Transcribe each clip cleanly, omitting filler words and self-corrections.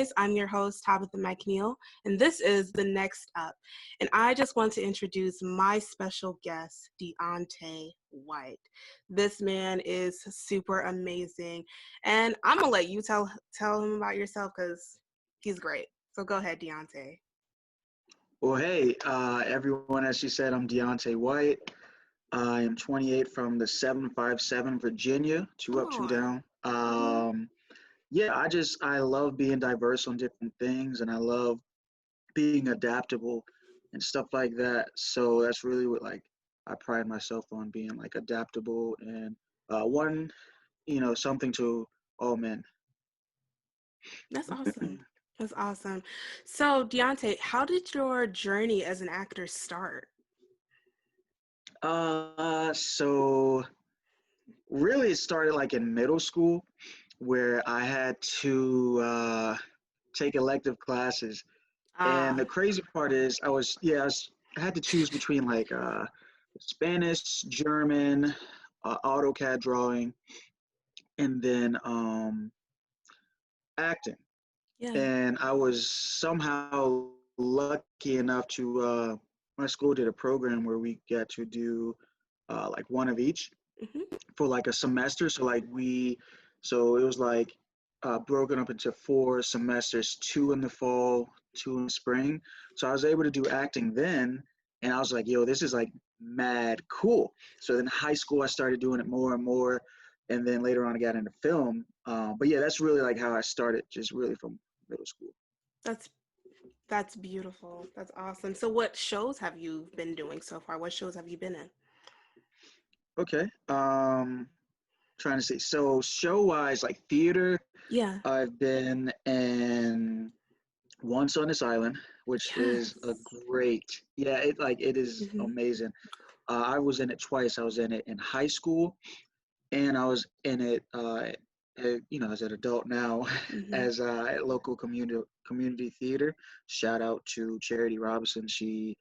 guys, I'm your host, Tabetha McNeal, and this is The Next Up. And I just want to introduce my special guest, Deonte White. This man is super amazing, and I'm gonna let you tell him about yourself because he's great. So go ahead, Deonte. Well, hey, everyone, as she said, I'm Deonte White. I am 28 from the 757 Virginia, two up, two Aw. down. I love being diverse on different things, and I love being adaptable and stuff like that. So that's really what I pride myself on, being adaptable and something to all men. That's awesome. That's awesome. So, Deonte, how did your journey as an actor start? So really it started in middle school where I had to take elective classes. And Ah, the crazy part is I had to choose between Spanish, German, AutoCAD drawing, and then acting. yeah. And I was somehow lucky enough to my school did a program where we got to do one of each Hmm. for a semester. So it was broken up into 4 semesters, 2 in the fall, 2 in the spring. So I was able to do acting then, and I was like, yo, this is mad cool. So then high school, I started doing it more and more, and then later on I got into film. But yeah, that's really how I started, just really from middle school. That's that's beautiful. That's awesome. So, what shows have you been doing so far? What shows have you been in? Okay. Trying to see. So show wise, theater, Yeah. I've been in Once on This Island, which is Yes. a great, yeah, it is Hmm. amazing. I was in it twice. I was in it in high school, and I was in it, as an adult now, Hmm. as at local community theater. Shout out to Charity Robinson. She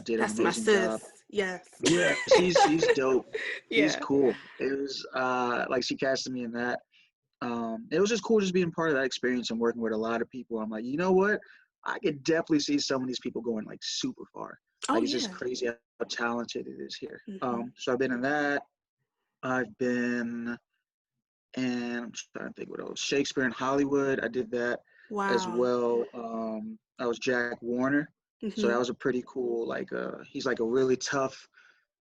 did an That's my amazing sis. job. Yes. Yeah, she's dope. She's Yeah. cool. It was she casted me in that. It was just cool just being part of that experience and working with a lot of people. I'm like, you know what? I could definitely see some of these people going super far. Oh, It's just yeah. crazy how talented it is here. Hmm. So I've been in that. I've been and I'm trying to think what else. Shakespeare in Hollywood. I did that as Wow. well. I was Jack Warner. So Hmm. that was a pretty cool, he's a really tough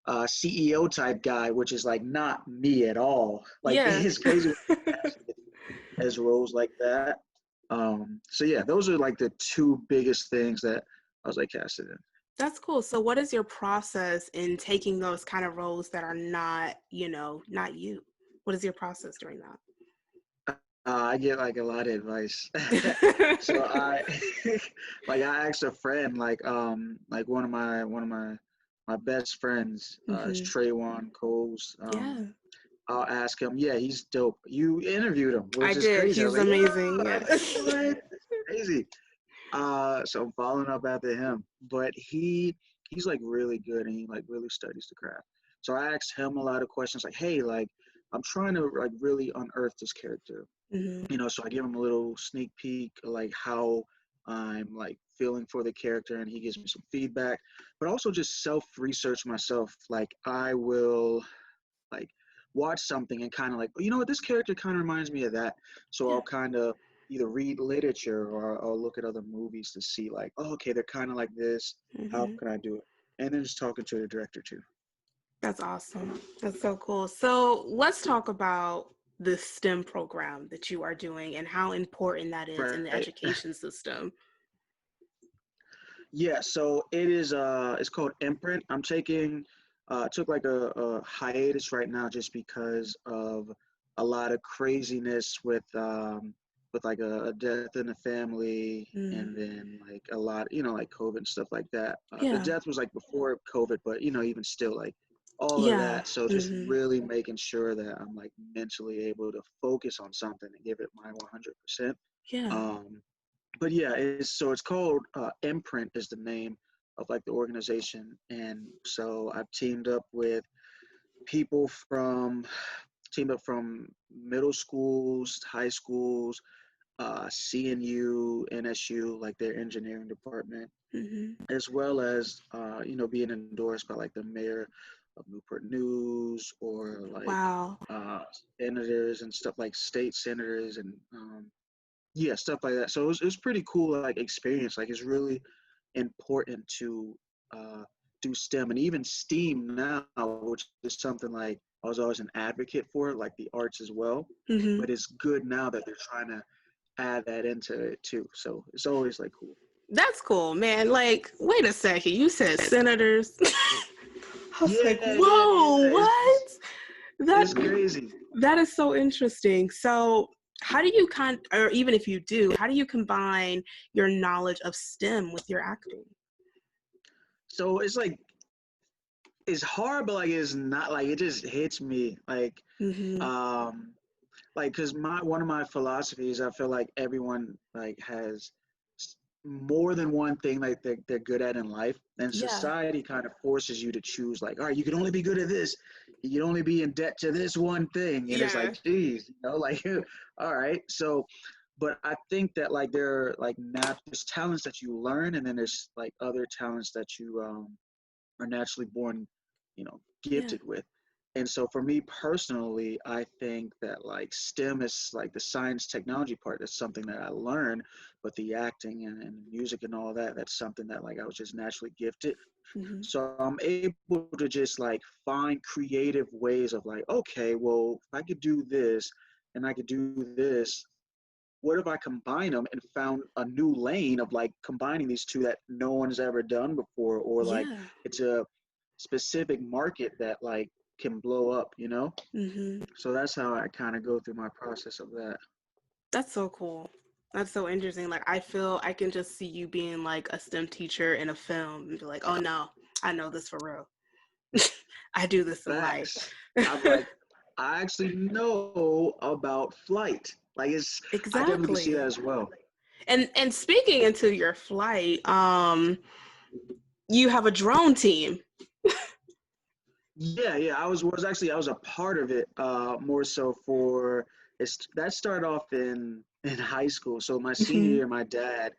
CEO type guy, which is not me at all. Yeah. It's crazy as roles like that. So yeah, those are the two biggest things that I was casted in. That's cool. So, what is your process in taking those kind of roles that are not, not you? What is your process during I get a lot of advice. So that? I I asked a friend one of my best friends is Hmm. Trayvon Coles. Yeah, I'll ask him. Yeah, he's dope. You interviewed him, I which is did. crazy. I He's was like, yeah, amazing. Yeah. I know, right? It's crazy. So I'm following up after him, but he's really good and he really studies the craft. So I asked him a lot of questions hey, I'm trying to really unearth this character, Hmm. so I give him a little sneak peek of how I'm feeling for the character, and he gives me some feedback, but also just self research myself. I will like watch something and kind of you know what, this character kind of reminds me of that. So Yeah. I'll kind of either read literature or I'll look at other movies to see oh, okay, they're kind of like this. How Hmm. can I do it? And then just talking to the director too. That's awesome. That's so cool. So let's talk about the STEM program that you are doing and how important that is in the Right. education system. Yeah, so it is it's called IMPRINT. I'm taking took a hiatus right now just because of a lot of craziness with a death in the family, and Mm. then a lot, COVID and stuff like that. The Yeah. death was before COVID, but even still all of Yeah. that. So just Hmm. really making sure that I'm mentally able to focus on something and give it my 100%. Yeah. Um, but yeah, it's called Imprint is the name of the organization, and so I've people from teamed up from middle schools, high schools, CNU, NSU, like their engineering department, Mm-hmm. as well as being endorsed by like the mayor of Newport News, or like Wow. uh, senators and stuff, like state senators, and yeah, stuff like that. So it was pretty cool, like experience. Like it's really important to uh, do STEM and even STEAM now, which is something like I was always an advocate for, like the arts as well. Mm-hmm. But it's good now that they're trying to add that into it too. So it's always like cool. That's cool, man. Like, wait a second. You said senators. I was like, Yeah, yeah, whoa, yeah. what? That It's crazy. that is so interesting. So how do you or even if you do, how do you combine your knowledge of STEM with your acting? So it's like it's hard, but like it's not like it just hits me Mm-hmm. um because my one of my philosophies, I feel like everyone like has more than one thing like they're good at in life, and Yeah. society kind of forces you to choose, like, all right, you can only be good at this, you can only be in debt to this one thing, and it's Yeah. like, geez, like all right. So but I think that like there are like there's talents that you learn, and then there's like other talents that you are naturally born, Yeah. gifted with. And so for me personally, I think that like STEM is like the science technology part. That's something that I learned, but the acting and music and all that, that's something that like I was just naturally gifted. Mm-hmm. So I'm able to just like find creative ways of like, okay, well, if I could do this and I could do this, what if I combine them and found a new lane of like combining these two that no one's ever done before, or like Yeah. it's a specific market that like can blow up. Mm-hmm. So that's how I kind of go through my process of that. That's so cool. That's so interesting. Like, I feel I can just see you being like a STEM teacher in a film and be like, oh no, I know this for real. I do this in life. Facts. I'm like, I actually know about flight. Like I definitely can see that Exactly. as well. And speaking into your flight, you have a drone team. Yeah, yeah. I was a part of it, more so for that started off in high school. So my senior Mhm. year, my dad,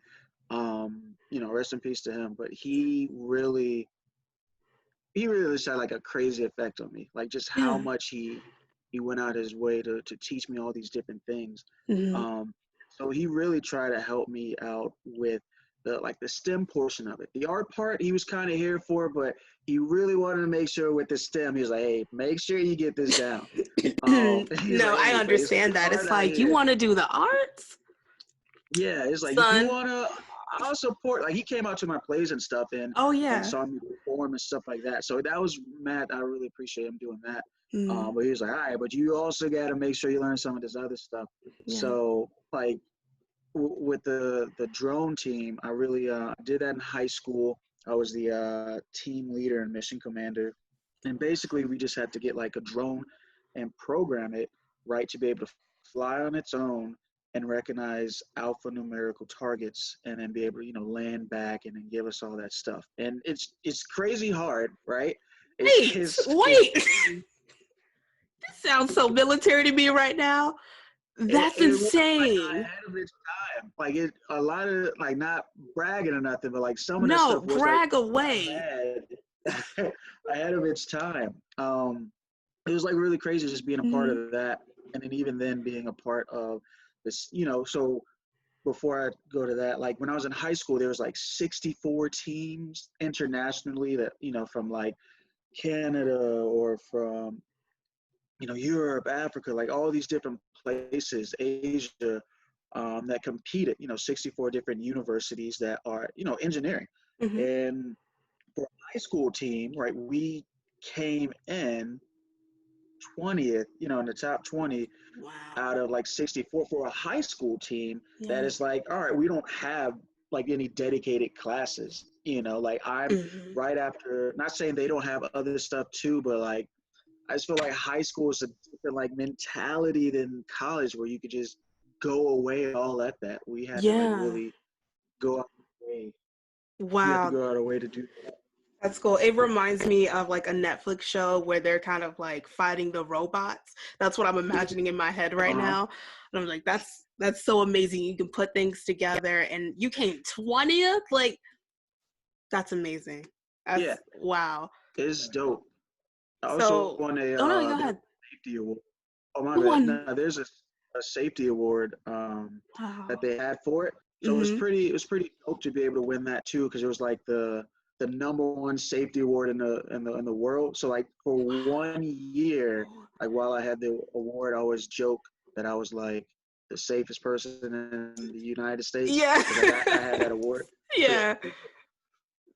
rest in peace to him, but he really just had like a crazy effect on me. Like just how Yeah. much he went out his way to teach me all these different things. Mhm. Um, so he really tried to help me out with the STEM portion of it. The art part he was kind of here for, but he really wanted to make sure with the STEM, he was like, hey, make sure you get this down. He's No, like, I hey, but it's understand that. hard It's out like you here. want to do the arts, Yeah, it's like if you son. wanna, I'll support. Like he came out to my plays and stuff, Oh and yeah. saw me perform and stuff like that. So that was Matt. I really appreciate him doing that. Mm, But he was like, all right, but you also got to make sure you learn some of this other stuff. yeah. So like with the drone team, I really did that in high school. I was the team leader and mission commander, and basically we just had to get like a drone and program it right to be able to fly on its own and recognize alphanumerical targets, and then be able to land back and then give us all that stuff. And it's crazy hard, right? It's Wait, it's wait. This sounds so military to me right now. That's it was like insane. ahead of its time. Like a lot of like not bragging or nothing, but like some of the No, stuff was like brag away. ahead ahead of its time. It was like really crazy just being a part Mhm. of that, and then even then being a part of this. So before I go to that, like when I was in high school, there was like 64 teams internationally that from like Canada or from Europe, Africa, like all these different places, Asia, that competed. 64 different universities that are engineering. Mhm. And for a high school team, right, we came in 20th, in the top 20 Wow. out of like 64 for a high school team. That Yeah. is like, all right, we don't have like any dedicated classes. Like I'm Mhm. right after. Not saying they don't have other stuff too, but like I just feel like high school is a different like mentality than college, where you could just go away all at that. We had to like Yeah. really go out of the way. We had to Wow. go out of the way to do that. That's cool. It reminds me of like a Netflix show where they're kind of like fighting the robots. That's what I'm imagining in my head right Uh-huh. now. And I'm like, That's so amazing. You can put things together, and you came 20th. Like, that's amazing. Yeah, That's wow. it's dope. I also So, won oh no, go there's ahead. a safety award. Oh my You bad. won. No, there's a safety award that Wow. they had for it. So Mm-hmm. it was pretty dope to be able to win that too, because it was like the number one safety award in the world. So like for 1 year, like while I had the award, I always joke that I was like the safest person in the United States Yeah. because like I had that award. Yeah. Yeah.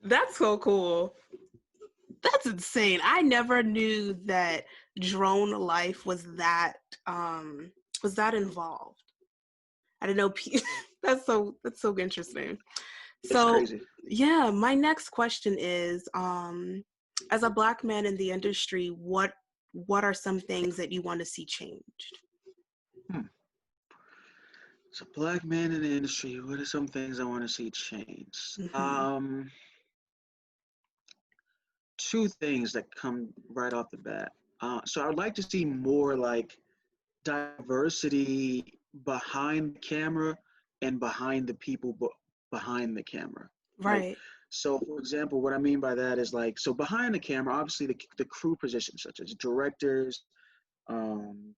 That's so cool. That's insane. I never knew that drone life was that involved. I didn't know. That's so interesting. It's So crazy. yeah, my next question is, as a Black man in the industry, what are some things that you want to see changed? Hmm. So black man in the industry, what are some things I want to see change? Mm-hmm. Two things that come right off the bat. So I would like to see more like diversity behind the camera and behind the people behind the camera. Like, Right. so for example, what I mean by that is like, so behind the camera, obviously the crew positions such as directors, um,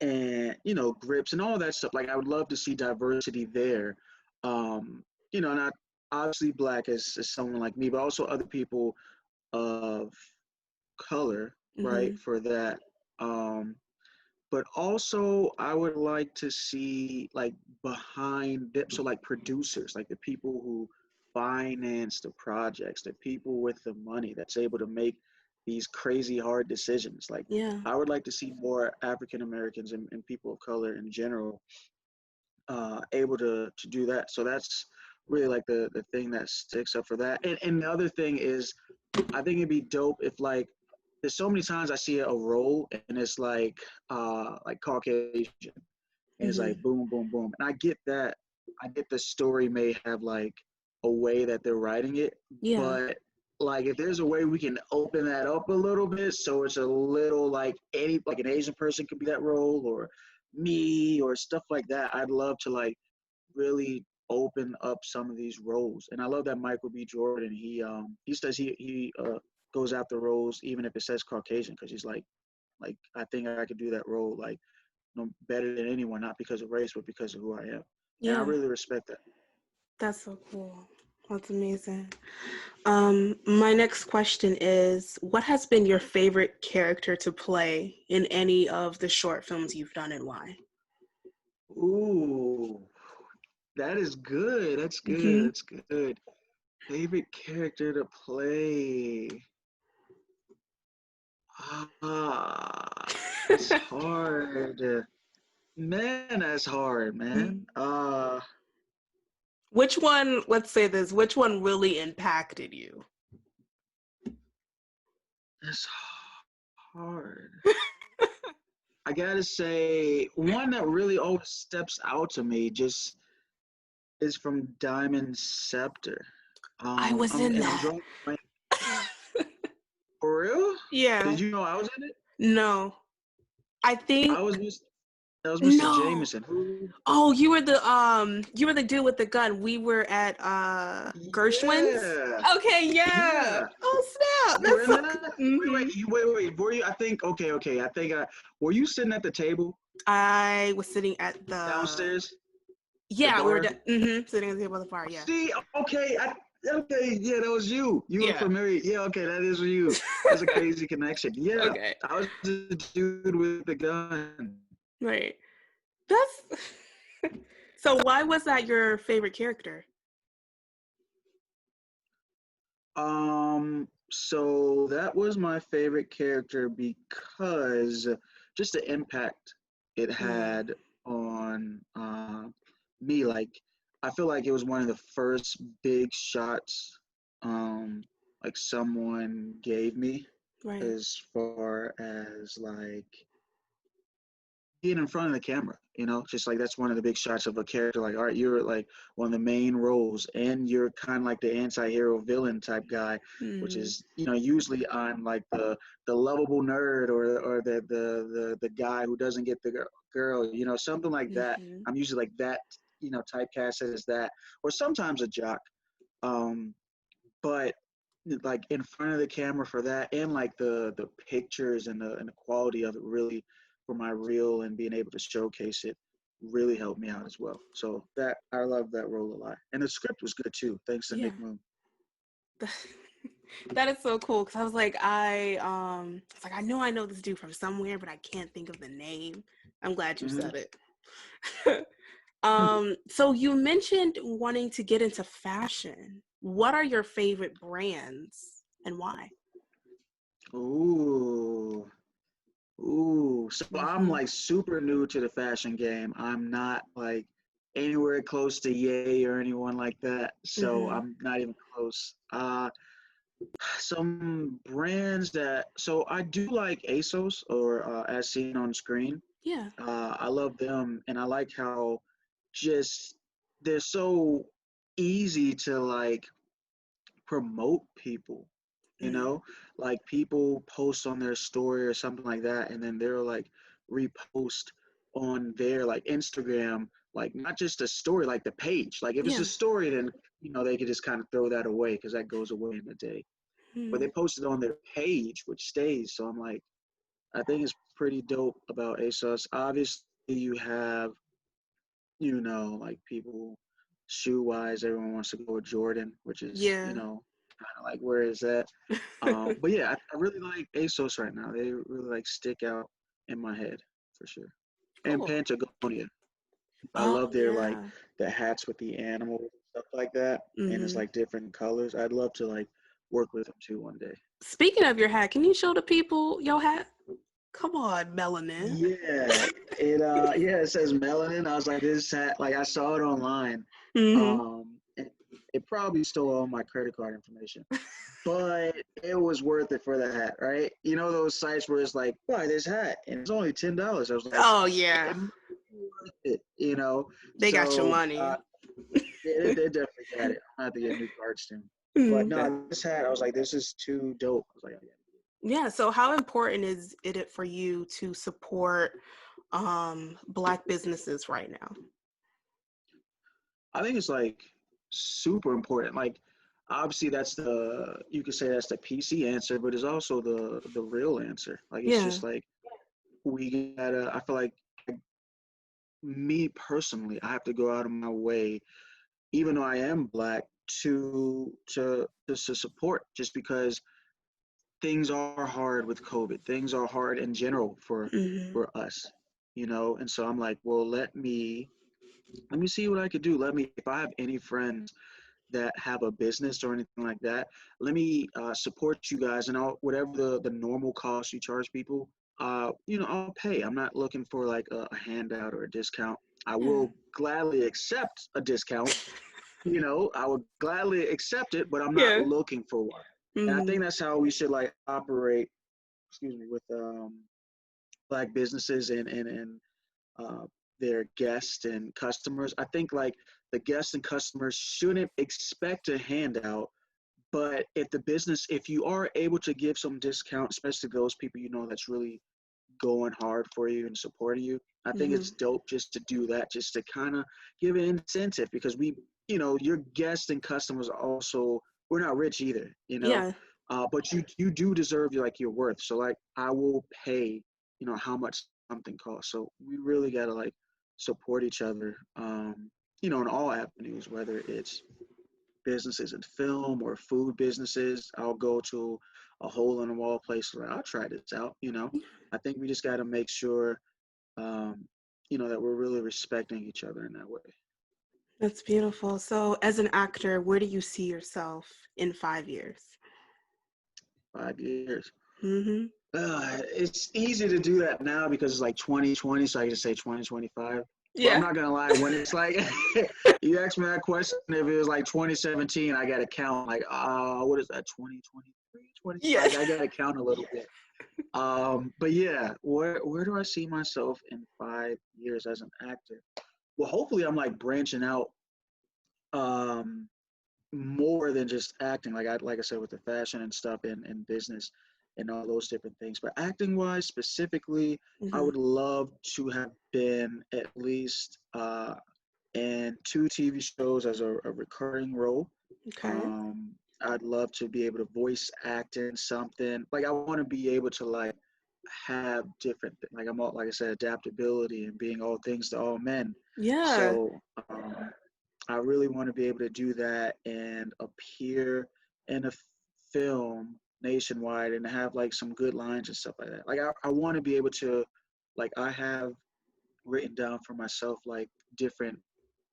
and grips and all that stuff. Like I would love to see diversity there. Um, not obviously black as someone like me, but also other people of color, right? Mm-hmm. For that. But also I would like to see like behind it, so like producers, like the people who finance the projects, the people with the money that's able to make these crazy hard decisions. Like Yeah. I would like to see more African Americans and people of color in general able to do that. So that's really like the thing that sticks up for that. And the other thing is I think it'd be dope if like there's so many times I see a role and it's like Caucasian and it's Mm-hmm. like boom, boom, boom. And I get that. I get the story may have like a way that they're writing it, Yeah. but like if there's a way we can open that up a little bit so it's a little like like an Asian person could be that role or me or stuff like that. I'd love to like really open up some of these roles. And I love that Michael B. Jordan. He says he goes after roles even if it says Caucasian because he's like I think I could do that role like no better than anyone, not because of race but because of who I am. And I Yeah. really respect that. That's so cool. That's amazing. My next question is, what has been your favorite character to play in any of the short films you've done and why? Ooh, that is good. That's good. Mm-hmm. That's good. Favorite character to play. That's hard. Man, that's hard, man. Which one, let's say this, which one really impacted you? That's hard. I gotta say, one that really always steps out to me just is from Diamond Scepter. I was in And I'm that. drawing blank. For real? Yeah. Did you know I was in it? No. I I think was Mr. That was Mr. no. Jameson. Who? Oh, you were the dude with the gun. We were at Gershwin's. Yeah, Okay, yeah. yeah. Oh snap. You were That's in so that? mm-hmm. Wait. Were you? I think. Okay. I think. Were you sitting at the table I was sitting at the downstairs, the yeah, we were bar? sitting at the table at the bar, yeah. See, okay, okay, yeah, that was you. You were Yeah. familiar. Yeah, okay, that is you. That's a crazy connection. Yeah, Okay. I was the dude with the gun. Right. That's so why was that your favorite character? So that was my favorite character because just the impact it Mm, had on me. Like, I feel like it was one of the first big shots like someone gave me right. as far as like being in front of the camera, just like that's one of the big shots of a character. Like, all right, you're like one of the main roles, and you're kind of like the anti-hero villain type guy, which Mm, is usually on like the lovable nerd or the guy who doesn't get the girl. girl, something like that. Mm-hmm. I'm usually like that, typecast as that, or sometimes a jock. Um, but like in front of the camera for that, and like the pictures and the quality of it really for my reel and being able to showcase it really helped me out as well. So that I love that role a lot, and the script was good too, thanks to Yeah. Nick Moon. That is so cool because I was like, I know this dude from somewhere, but I can't think of the name. I'm glad you Hmm. said it. So you mentioned wanting to get into fashion. What are your favorite brands and why? Ooh. Ooh, so I'm Mm-hmm. like super new to the fashion game. I'm not like anywhere close to Ye or anyone like that. So Mm-hmm. I'm not even close. Some brands that, so I do like ASOS or as seen on screen. Yeah. I love them, and I like how just they're so easy to like promote people, you Mm-hmm. know, like people post on their story or something like that, and then they're like repost on their like Instagram, like not just a story, like the page. Like if it's Yeah. a story, then they could just kind of throw that away because that goes away in a day. But they Mm-hmm. post it on their page, which stays. So I'm like, I think it's pretty dope about ASOS. Obviously, you have, like people shoe wise, everyone wants to go with Jordan, which is, Yeah. kind of like where is that? But yeah, I really like ASOS right now. They really like stick out in my head for sure. And Cool. Patagonia. I Oh love their like yeah. the hats with the animals and stuff like that. And it's Mm-hmm. like different colors. I'd love to like work with them too one day. Speaking of your hat, can you show the people your hat? Come on, melanin. Yeah, it says melanin. I was like, this hat, like I saw it online. Mm-hmm. It probably stole all my credit card information, but it was worth it for the hat, right? You know those sites where it's like, buy this hat and it's only $10. I was like, Oh yeah. it might be worth it. They got your So money. yeah, they definitely got it. I have to get new cards soon. But Mm. no, this hat, I was like, this is too dope. I was like, yeah. Yeah. So how important is it for you to support Black businesses right now? I think it's like super important. Like obviously that's you could say that's the PC answer, but it's also the real answer. Like it's Yeah. just like we gotta. I feel like me personally, I have to go out of my way, even though I am black, to support just because things are hard with COVID. Things are hard in general Hmm. for us, And so I'm like, well, let me see what I could do. If I have any friends that have a business or anything like that, let me support you guys, and whatever the normal cost you charge people, I'll pay. I'm not looking for like a handout or a discount. I Yeah. will gladly accept a discount. I would gladly accept it, but I'm not Yeah. looking for one. And I Hmm. think that's how we should like operate. Excuse me, with black businesses and uh, their guests and customers. I think like the guests and customers shouldn't expect a handout, but if you are able to give some discount, especially those people that's really going hard for you and supporting you, I think Hmm. it's dope just to do that, just to kind of give an incentive because your guests and customers also, we're not rich either. Yeah. But you do deserve your worth. So like I will pay, how much something costs. So we really gotta like support each other, in all avenues, whether it's businesses in film or food businesses. I'll go to a hole in the wall place where I'll try this out. I think we just got to make sure, um, that we're really respecting each other in that way. That's beautiful. So, as an actor, where do you see yourself in 5 years? 5 years. Hmm. It's easy to do that now because it's like 2020, so I can just say 2025. But I'm Yeah. not gonna lie, when it's like you asked me that question, if it was like 2017, I gotta count like what is that, 2023, 20? Yeah. Like I gotta count a little bit. But yeah, where do I see myself in 5 years as an actor? Well, hopefully I'm like branching out more than just acting. Like I said with the fashion and stuff and business. and all those different things. But acting wise, specifically, I Mm-hmm. would love to have been at least in 2 TV shows as a recurring role. Okay. Um, I'd love to be able to voice act in something. Like I want to be able to like have different, like I'm all, like I said, adaptability and being all things to all men. Yeah. So I really want to be able to do that and appear in a film nationwide and have like some good lines and stuff like that. Like I want to be able to, like I have written down for myself like different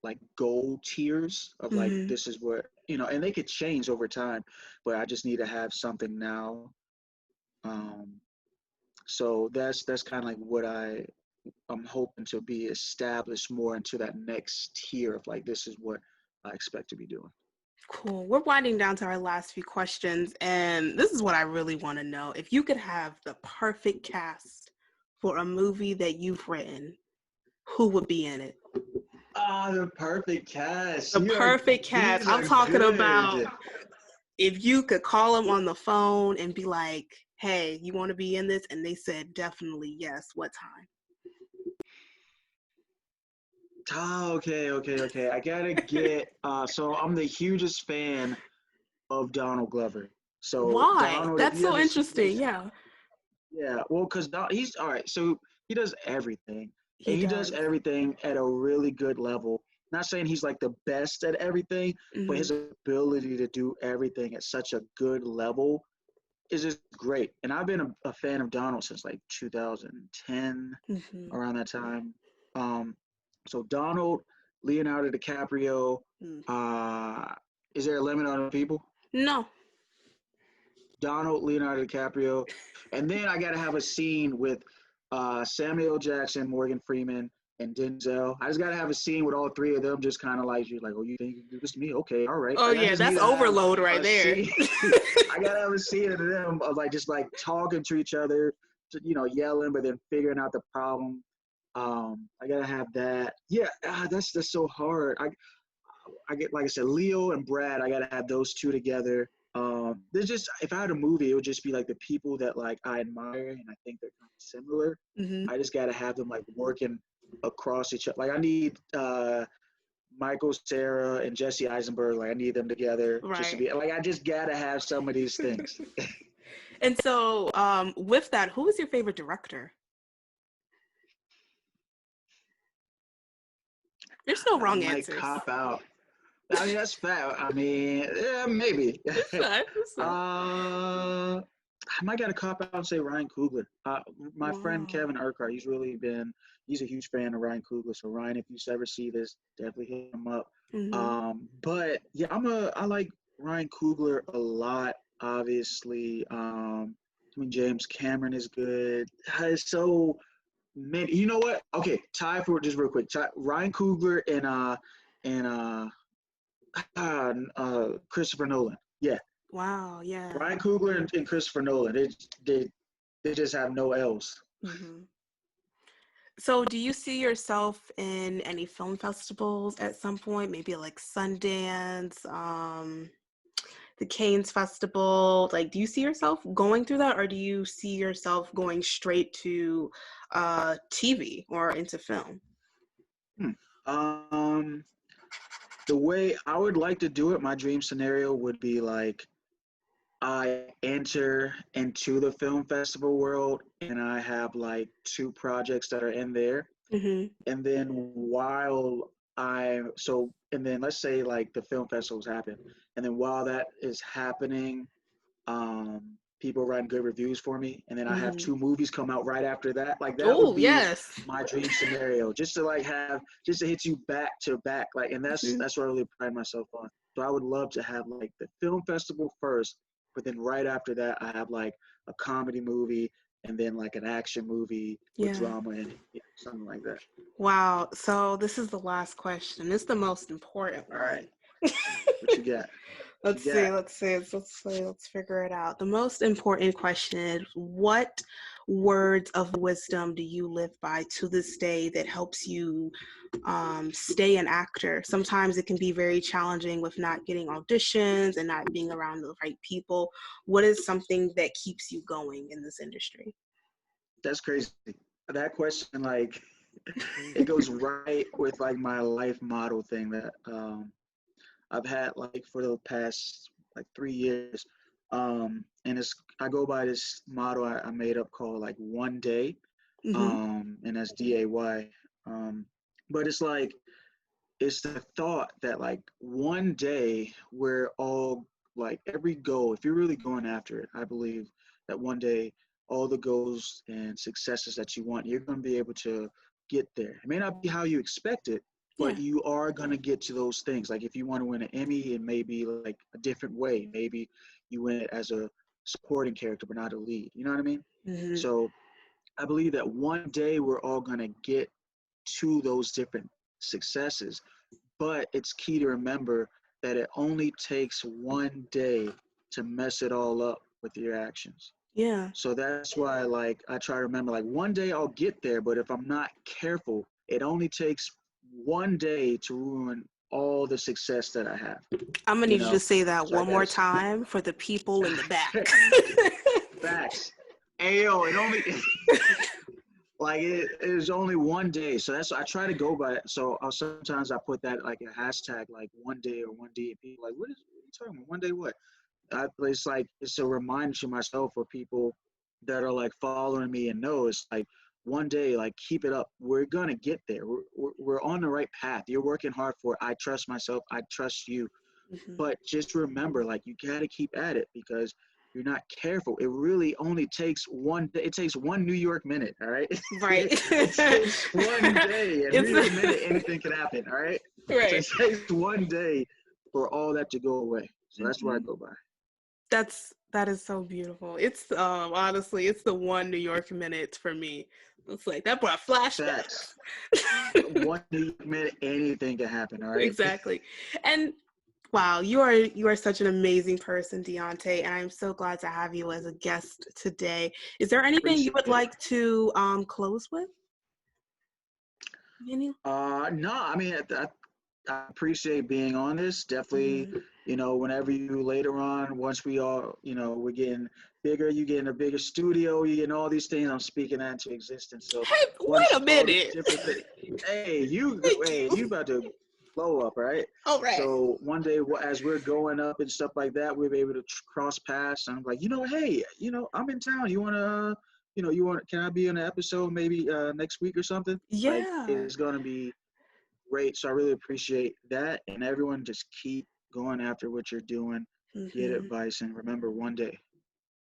like goal tiers of like Mm-hmm. this is what and they could change over time, but I just need to have something now. Um, so that's kind of like what I'm hoping to be established more into that next tier of like this is what I expect to be doing. Cool. We're winding down to our last few questions, and this is what I really want to know. If you could have the perfect cast for a movie that you've written, who would be in it? Ah, the perfect cast. The perfect cast. These I'm are talking about good. if you could call them on the phone and be like, hey, you want to be in this? And they said, definitely yes. What time? Oh, okay. I gotta get. So I'm the hugest fan of Donald Glover. So Why? Donald, if That's you so ever see, interesting. Yeah, yeah, well, because he's all right. So he does everything, and he he does does. everything at a really good level. Not saying he's like the best at everything, but Mm-hmm. his ability to do everything at such a good level is just great. And I've been a fan of Donald since like 2010, Mm-hmm. around that time. Um, so Donald, Leonardo DiCaprio. Mm. Uh, is there a limit on the people? No. Donald, Leonardo DiCaprio, and then I got to have a scene with Samuel Jackson, Morgan Freeman, and Denzel. I just got to have a scene with all three of them, just kind of like you're like, oh, you think you can do this to me? Okay, all right. Oh, Like I yeah, just need that's to have overload right a there. scene. I got to have a scene of them of like just like talking to each other, yelling, but then figuring out the problem. I gotta have that. Yeah, that's so hard. I get, like I said, Leo and Brad. I gotta have those two together. There's just if I had a movie, it would just be like the people that like I admire and I think they're kind of similar. Mm-hmm. I just gotta have them like working across each other. Like I need Michael Cera and Jesse Eisenberg. Like I need them together just to Right. be like I just gotta have some of these things. And so, with that, who is your favorite director? There's no I wrong might answers. cop out. I mean that's fair. I mean, yeah, maybe. It's fine. It's fine. I might got to cop out and say Ryan Coogler. My friend Wow. Kevin Urquhart, he's a huge fan of Ryan Coogler. So Ryan, if you ever see this, definitely hit him up. Mm-hmm. But yeah, I like Ryan Coogler a lot. Obviously, I mean James Cameron is good. It's so many. You know what? Okay, tie for just real quick. Ryan Coogler and Christopher Nolan. Yeah, Wow. Yeah. Ryan Coogler and Christopher Nolan. They just have no L's. Mm-hmm. So, do you see yourself in any film festivals at some point? Maybe like Sundance, the Cannes Festival. Like, do you see yourself going through that, or do you see yourself going straight to TV or into film? Hmm. Um, the way I would like to do it, my dream scenario would be like I enter into the film festival world and I have like 2 projects that are in there. Mm-hmm. And then and then let's say like the film festivals happen. And then while that is happening, people writing good reviews for me, and then I have Mm-hmm. 2 movies come out right after that. Like that would Oh, be yes. my dream scenario, just to hit you back to back. Like, and Mm-hmm. that's what I really pride myself on. So I would love to have like the film festival first, but then right after that, I have like a comedy movie, and then like an action movie with Yeah. drama in it, something like that. Wow. So this is the last question. It's the most important All right, one. what you got? What you Let's see. got? Let's see. Let's figure it out. The most important question is what words of wisdom do you live by to this day that helps you stay an actor? Sometimes it can be very challenging with not getting auditions and not being around the right people. What is something that keeps you going in this industry? That's crazy. That question, like, it goes right with like my life model thing that I've had like for the past like 3 years. And it's I go by this motto I made up called like one day, Mm-hmm. and that's DAY. But it's like it's the thought that like one day we're all like every goal, if you're really going after it, I believe that one day all the goals and successes that you want, you're going to be able to get there. It may not be how you expect it, Yeah. but you are going to get to those things. Like if you want to win an Emmy, it may be like a different way. Maybe you win it as a supporting character, but not a lead. You know what I mean? Mm-hmm. So I believe that one day we're all going to get to those different successes, but it's key to remember that it only takes one day to mess it all up with your actions. Yeah. So that's why like I try to remember like one day I'll get there, but if I'm not careful, it only takes one day to ruin all the success that I have. I'm gonna You need you to know? say that So I one more guess time for the people in the back. facts. Ayo, it only like it is only one day. So that's I try to go by it. So sometimes I put that like a hashtag like one day or one day. And people like, what are you talking about? One day what? It's like it's a reminder to myself for people that are like following me and know it's like one day, like keep it up. We're gonna get there. We're on the right path. You're working hard for it. I trust myself. I trust you. Mm-hmm. But just remember, like you gotta keep at it because you're not careful. It really only takes one day. It takes one New York minute. All right. Right. It takes one day, and New York minute, It's anything can happen. All right. So right. it takes one day for all that to go away. So that's what I Mm-hmm. go by. That is so beautiful. It's honestly, it's the one New York minute for me. It's like that brought flashbacks. Facts. One minute, anything can happen. All right. Exactly. And wow, you are such an amazing person, Deonte, and I'm so glad to have you as a guest today. Is there anything you Appreciate would it. like to close with? Any? No, I mean, I appreciate being on this. Definitely, Mm-hmm. whenever you later on, once we all, we're getting bigger, you getting a bigger studio, you getting all these things. I'm speaking that into existence. So Hey, wait once a all these minute. different things, Thank hey, you. you about to blow up, right? All right. So one day, as we're growing up and stuff like that, we'll be able to cross paths. And I'm like, hey, I'm in town. You wanna, can I be in an episode maybe next week or something? Like, Yeah. it's gonna be great. So I really appreciate that. And everyone just keep going after what you're doing, get Mm-hmm. advice, and remember one day.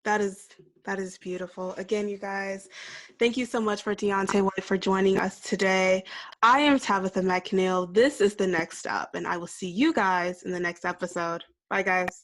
That is that is beautiful. Again, you guys, thank you so much for Deonte White for joining us today. I am Tabetha McNeal. This is The Next Up, and I will see you guys in the next episode. Bye, guys.